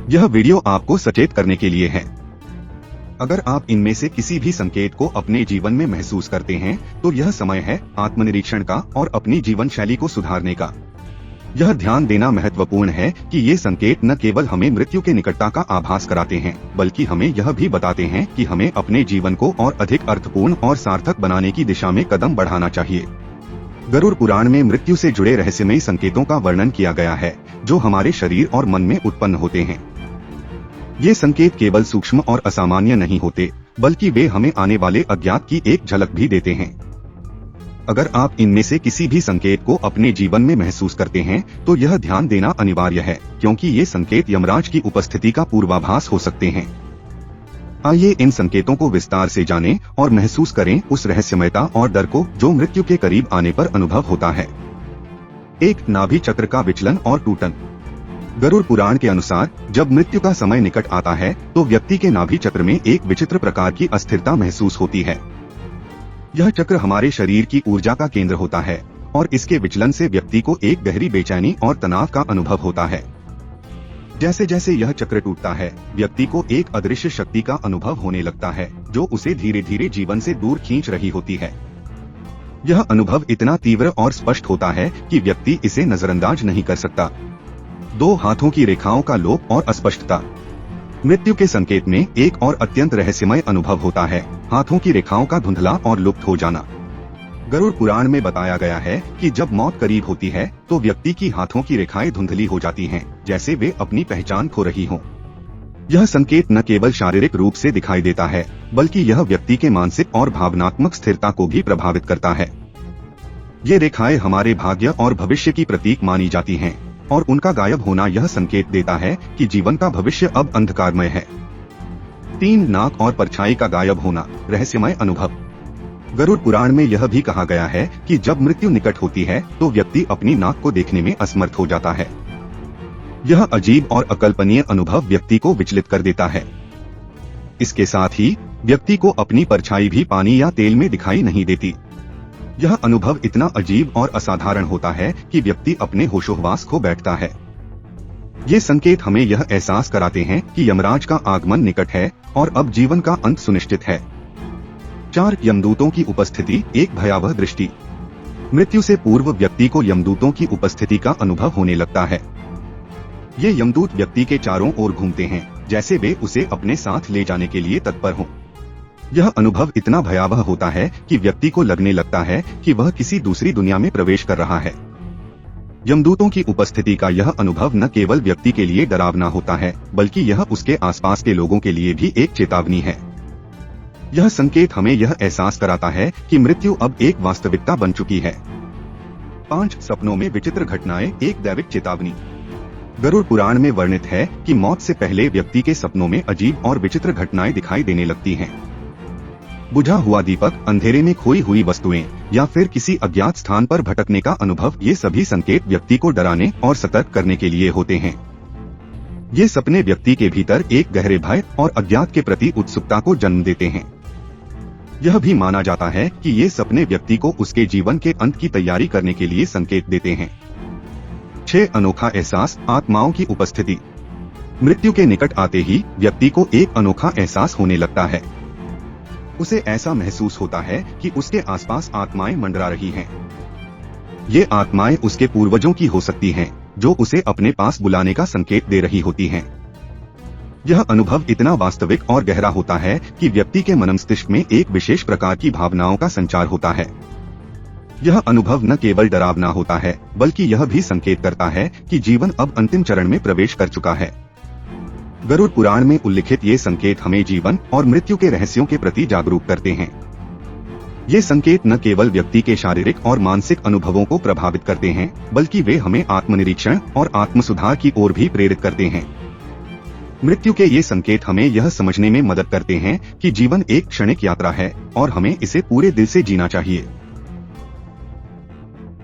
यह वीडियो आपको सचेत करने के लिए है। अगर आप इनमें से किसी भी संकेत को अपने जीवन में महसूस करते हैं, तो यह समय है आत्मनिरीक्षण का और अपनी जीवन शैली को सुधारने का। यह ध्यान देना महत्वपूर्ण है कि ये संकेत न केवल हमें मृत्यु के निकटता का आभास कराते हैं, बल्कि हमें यह भी बताते हैं कि हमें अपने जीवन को और अधिक अर्थपूर्ण और सार्थक बनाने की दिशा में कदम बढ़ाना चाहिए। गरुड़ पुराण में मृत्यु से जुड़े रहस्यमयी संकेतों का वर्णन किया गया है, जो हमारे शरीर और मन में उत्पन्न होते हैं। ये संकेत केवल सूक्ष्म और असामान्य नहीं होते, बल्कि वे हमें आने वाले अज्ञात की एक झलक भी देते हैं। अगर आप इनमें से किसी भी संकेत को अपने जीवन में महसूस करते हैं, तो यह ध्यान देना अनिवार्य है, क्योंकि ये संकेत यमराज की उपस्थिति का पूर्वाभास हो सकते हैं। आइए इन संकेतों को विस्तार से जानें और महसूस करें उस रहस्यमयता और डर को जो मृत्यु के करीब आने पर अनुभव होता है। 1. नाभि चक्र का विचलन और टूटन। गरुड़ पुराण के अनुसार जब मृत्यु का समय निकट आता है, तो व्यक्ति के नाभि चक्र में एक विचित्र प्रकार की अस्थिरता महसूस होती है। यह चक्र हमारे शरीर की ऊर्जा का केंद्र होता है और इसके विचलन से व्यक्ति को एक गहरी बेचैनी और तनाव का अनुभव होता है। जैसे जैसे यह चक्र टूटता है, व्यक्ति को एक अदृश्य शक्ति का अनुभव होने लगता है, जो उसे धीरे धीरे जीवन से दूर खींच रही होती है। यह अनुभव इतना तीव्र और स्पष्ट होता है कि व्यक्ति इसे नजरअंदाज नहीं कर सकता। 2. हाथों की रेखाओं का लोप और अस्पष्टता। मृत्यु के संकेत में एक और अत्यंत रहस्यमय अनुभव होता है, हाथों की रेखाओं का धुंधला और लुप्त हो जाना। गरुड़ पुराण में बताया गया है कि जब मौत करीब होती है, तो व्यक्ति की हाथों की रेखाएं धुंधली हो जाती हैं, जैसे वे अपनी पहचान खो रही हों। यह संकेत न केवल शारीरिक रूप से दिखाई देता है, बल्कि यह व्यक्ति के मानसिक और भावनात्मक स्थिरता को भी प्रभावित करता है। ये रेखाएं हमारे भाग्य और भविष्य की प्रतीक मानी जाती हैं, और उनका गायब होना यह संकेत देता है कि जीवन का भविष्य अब अंधकारमय है। 3. नाक और परछाई का गायब होना, रहस्यमय अनुभव। गरुड़ पुराण में यह भी कहा गया है कि जब मृत्यु निकट होती है, तो व्यक्ति अपनी नाक को देखने में असमर्थ हो जाता है। यह अजीब और अकल्पनीय अनुभव व्यक्ति को विचलित कर देता है। इसके साथ ही व्यक्ति को अपनी परछाई भी पानी या तेल में दिखाई नहीं देती। यह अनुभव इतना अजीब और असाधारण होता है कि व्यक्ति अपने होशोहवास खो बैठता है। ये संकेत हमें यह एहसास कराते हैं कि यमराज का आगमन निकट है और अब जीवन का अंत सुनिश्चित है। 4. यमदूतों की उपस्थिति, एक भयावह दृष्टि। मृत्यु से पूर्व व्यक्ति को यमदूतों की उपस्थिति का अनुभव होने लगता है। ये यमदूत व्यक्ति के चारों ओर घूमते हैं, जैसे वे उसे अपने साथ ले जाने के लिए तत्पर हों। यह अनुभव इतना भयावह होता है कि व्यक्ति को लगने लगता है कि वह किसी दूसरी दुनिया में प्रवेश कर रहा है। यमदूतों की उपस्थिति का यह अनुभव न केवल व्यक्ति के लिए डरावना होता है, बल्कि यह उसके आसपास के लोगों के लिए भी एक चेतावनी है। यह संकेत हमें यह एहसास कराता है कि मृत्यु अब एक वास्तविकता बन चुकी है। 5. सपनों में विचित्र घटनाएं, एक दैविक चेतावनी। गरुड़ पुराण में वर्णित है कि मौत से पहले व्यक्ति के सपनों में अजीब और विचित्र घटनाएं दिखाई देने लगती हैं। बुझा हुआ दीपक, अंधेरे में खोई हुई वस्तुएं या फिर किसी अज्ञात स्थान पर भटकने का अनुभव, ये सभी संकेत व्यक्ति को डराने और सतर्क करने के लिए होते हैं। ये सपने व्यक्ति के भीतर एक गहरे भय और अज्ञात के प्रति उत्सुकता को जन्म देते हैं। यह भी माना जाता है कि ये सपने व्यक्ति को उसके जीवन के अंत की तैयारी करने के लिए संकेत देते हैं। 6. अनोखा एहसास, आत्माओं की उपस्थिति। मृत्यु के निकट आते ही व्यक्ति को एक अनोखा एहसास होने लगता है। उसे ऐसा महसूस होता है कि उसके आसपास आत्माएं मंडरा रही हैं। ये आत्माएं उसके पूर्वजों की हो सकती हैं, जो उसे अपने पास बुलाने का संकेत दे रही होती हैं। यह अनुभव इतना वास्तविक और गहरा होता है कि व्यक्ति के मनमस्तिष्क में एक विशेष प्रकार की भावनाओं का संचार होता है। यह अनुभव न केवल डरावना होता है, बल्कि यह भी संकेत करता है कि जीवन अब अंतिम चरण में प्रवेश कर चुका है। गरुड़ पुराण में उल्लिखित ये संकेत हमें जीवन और मृत्यु के रहस्यों के प्रति जागरूक करते हैं। ये संकेत न केवल व्यक्ति के शारीरिक और मानसिक अनुभवों को प्रभावित करते हैं, बल्कि वे हमें आत्मनिरीक्षण और आत्मसुधार की ओर भी प्रेरित करते हैं। मृत्यु के ये संकेत हमें यह समझने में मदद करते हैं कि जीवन एक क्षणिक यात्रा है और हमें इसे पूरे दिल से जीना चाहिए।